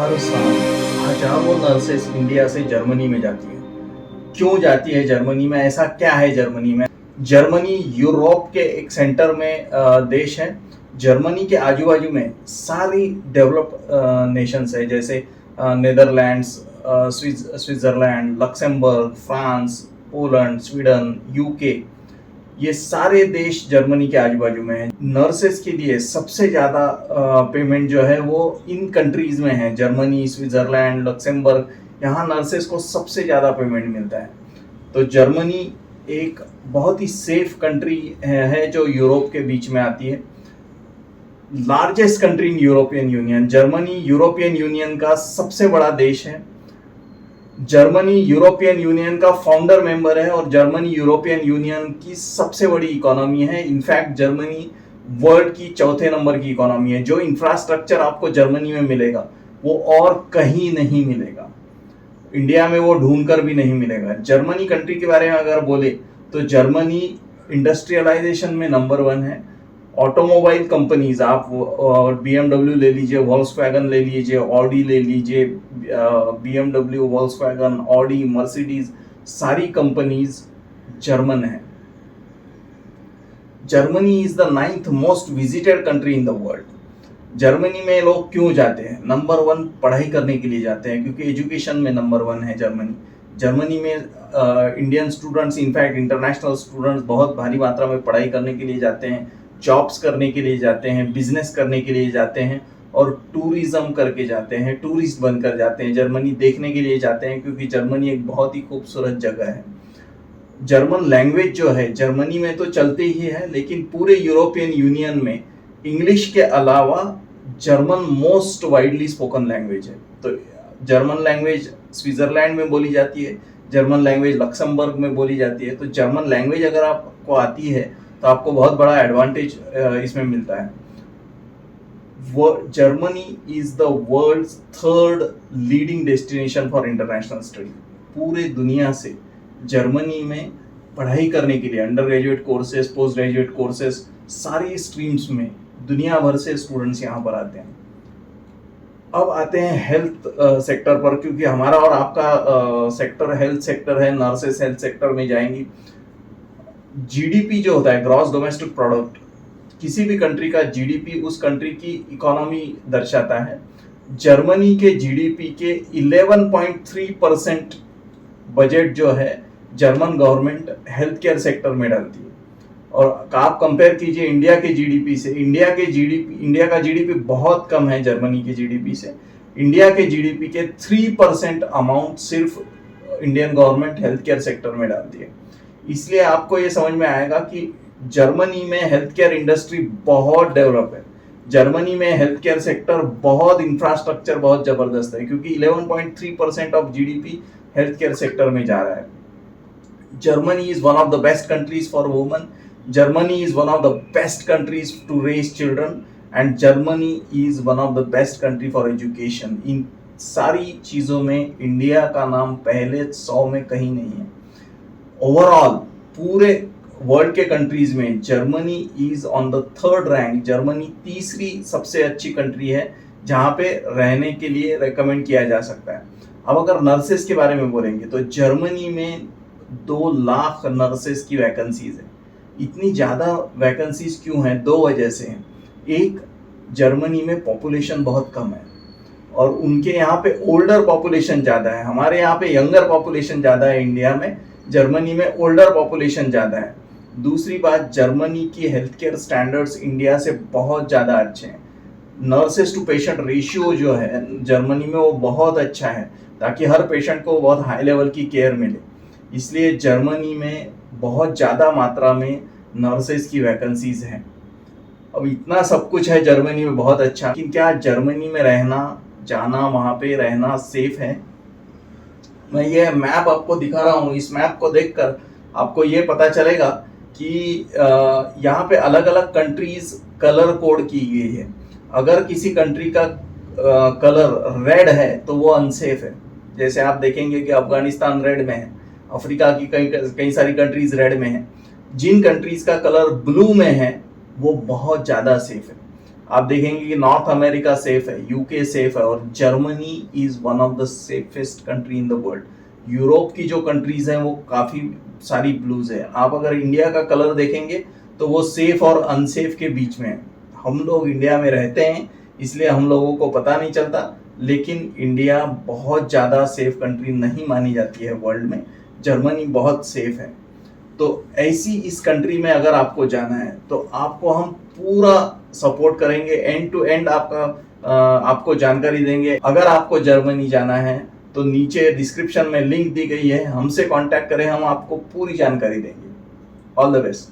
हर साल हजारों nurses India से जर्मनी में जाती हैं। क्यों जाती है जर्मनी में? ऐसा क्या है जर्मनी में? जर्मनी यूरोप के एक सेंटर में देश है। जर्मनी के आजू बाजू में सारी डेवलप नेशंस है, जैसे Netherlands, Switzerland, Luxembourg, France, Poland, Sweden, UK, ये सारे देश जर्मनी के आजू बाजू में हैं। नर्सेस के लिए सबसे ज़्यादा पेमेंट जो है वो इन कंट्रीज में है, जर्मनी, स्विट्जरलैंड, लक्सेमबर्ग। यहाँ नर्सेस को सबसे ज़्यादा पेमेंट मिलता है। तो जर्मनी एक बहुत ही सेफ कंट्री है जो यूरोप के बीच में आती है। Largest country in European union, Germany European union का सबसे बड़ा देश है। जर्मनी यूरोपियन यूनियन का फाउंडर मेंबर है और जर्मनी यूरोपियन यूनियन की सबसे बड़ी इकोनॉमी है। इनफैक्ट जर्मनी वर्ल्ड की चौथे नंबर की इकोनॉमी है। जो इंफ्रास्ट्रक्चर आपको जर्मनी में मिलेगा वो और कहीं नहीं मिलेगा, इंडिया में वो ढूंढ कर भी नहीं मिलेगा। जर्मनी कंट्री के बारे में अगर बोले तो जर्मनी इंडस्ट्रियलाइजेशन में नंबर 1 है। ऑटोमोबाइल कंपनीज, आप BMW ले लीजिए, वॉल्क्सवैगन ले लीजिए, ऑडी ले लीजिए, BMW, वॉल्क्सवैगन, ऑडी, मर्सिडीज, सारी कंपनीज जर्मन है। Germany is the 9th most visited country in the world. Germany में लोग क्यों जाते हैं? नंबर 1 पढ़ाई करने के लिए जाते हैं, क्योंकि एजुकेशन में नंबर 1 है जर्मनी। जर्मनी में Indian students, in fact international students बहुत भारी मात्रा में पढ़ाई करने के लिए जाते हैं, जॉब्स करने के लिए जाते हैं, बिजनेस करने के लिए जाते हैं और टूरिज्म करके जाते हैं, टूरिस्ट बनकर जाते हैं। जर्मनी देखने के लिए जाते हैं क्योंकि जर्मनी एक बहुत ही खूबसूरत जगह है। जर्मन लैंग्वेज जो है जर्मनी में तो चलती ही है, लेकिन पूरे यूरोपियन यूनियन में इंग्लिश के अलावा German most widely spoken language है। तो जर्मन लैंग्वेज स्विट्जरलैंड में बोली जाती है, जर्मन लैंग्वेज लक्समबर्ग में बोली जाती है। तो जर्मन लैंग्वेज अगर आपको आती है तो आपको बहुत बड़ा एडवांटेज इसमें मिलता है। Germany is the world's 3rd leading destination for international study. पूरे दुनिया से जर्मनी में पढ़ाई करने के लिए undergraduate courses, postgraduate courses, सारी स्ट्रीम्स में दुनिया भर से स्टूडेंट्स यहाँ पर आते हैं। अब आते हैं हेल्थ सेक्टर पर, क्योंकि हमारा और आपका सेक्टर हेल्थ सेक्टर है। नर्सेस हेल्थ सेक्टर में जाएंगी। जीडीपी जो होता है, ग्रॉस डोमेस्टिक प्रोडक्ट, किसी भी कंट्री का जीडीपी उस कंट्री की इकोनॉमी दर्शाता है। जर्मनी के जीडीपी के 11.3% बजट जो है German government health care sector में डालती है। और आप कंपेयर कीजिए इंडिया के जीडीपी से, इंडिया का जीडीपी बहुत कम है जर्मनी के जीडीपी से। इंडिया के जीडीपी के 3% अमाउंट सिर्फ Indian government health care sector में डालती है। इसलिए आपको ये समझ में आएगा कि जर्मनी में हेल्थ केयर इंडस्ट्री बहुत डेवलप है। जर्मनी में हेल्थ केयर सेक्टर बहुत, इंफ्रास्ट्रक्चर बहुत जबरदस्त है, क्योंकि 11.3% of GDP health care sector में जा रहा है। Germany is one of the best countries for women. Germany is one of the best countries to raise children and Germany is one of the best country for education. इन सारी चीज़ों में India का नाम पहले 100 में कहीं नहीं है। ओवरऑल पूरे वर्ल्ड के कंट्रीज में Germany is on the 3rd rank. Germany तीसरी सबसे अच्छी कंट्री है जहाँ पे रहने के लिए रेकमेंड किया जा सकता है। अब अगर नर्सेस के बारे में बोलेंगे तो जर्मनी में 2 लाख नर्सेस की वैकेंसीज है। इतनी ज़्यादा वैकेंसीज क्यों हैं? 2 वजह से हैं। एक, जर्मनी में पॉपुलेशन बहुत कम है और उनके यहाँ पे ओल्डर पॉपुलेशन ज़्यादा है। हमारे यहाँ पे यंगर पॉपुलेशन ज़्यादा है इंडिया में, जर्मनी में ओल्डर पॉपुलेशन ज़्यादा है। दूसरी बात, जर्मनी की हेल्थ केयर स्टैंडर्ड्स इंडिया से बहुत ज़्यादा अच्छे हैं। नर्सेस टू पेशेंट रेशियो जो है जर्मनी में वो बहुत अच्छा है, ताकि हर पेशेंट को बहुत हाई लेवल की केयर मिले। इसलिए जर्मनी में बहुत ज़्यादा मात्रा में नर्सेस की वैकेंसीज हैं। अब इतना सब कुछ है जर्मनी में बहुत अच्छा, लेकिन क्या जर्मनी में रहना, जाना, वहाँ पे रहना सेफ है? मैं ये मैप आपको दिखा रहा हूँ। इस मैप को देखकर आपको ये पता चलेगा कि यहाँ पे अलग अलग कंट्रीज कलर कोड की गई है। अगर किसी कंट्री का कलर रेड है तो वो अनसेफ है। जैसे आप देखेंगे कि अफगानिस्तान रेड में है, अफ्रीका की कई सारी कंट्रीज रेड में है। जिन कंट्रीज का कलर ब्लू में है वो बहुत ज़्यादा सेफ है। आप देखेंगे कि नॉर्थ अमेरिका सेफ है, यूके सेफ है और Germany is one of the safest country in the world. Europe की जो कंट्रीज हैं वो काफी सारी ब्लूज है। आप अगर इंडिया का कलर देखेंगे तो वो सेफ और अनसेफ के बीच में है। हम लोग इंडिया में रहते हैं इसलिए हम लोगों को पता नहीं चलता, लेकिन इंडिया बहुत ज़्यादा सेफ कंट्री नहीं मानी जाती है वर्ल्ड में। जर्मनी बहुत सेफ है। तो ऐसी इस कंट्री में अगर आपको जाना है तो आपको हम पूरा सपोर्ट करेंगे, एंड टू एंड आपको जानकारी देंगे। अगर आपको जर्मनी जाना है तो नीचे डिस्क्रिप्शन में लिंक दी गई है, हमसे कांटेक्ट करें, हम आपको पूरी जानकारी देंगे। All the best.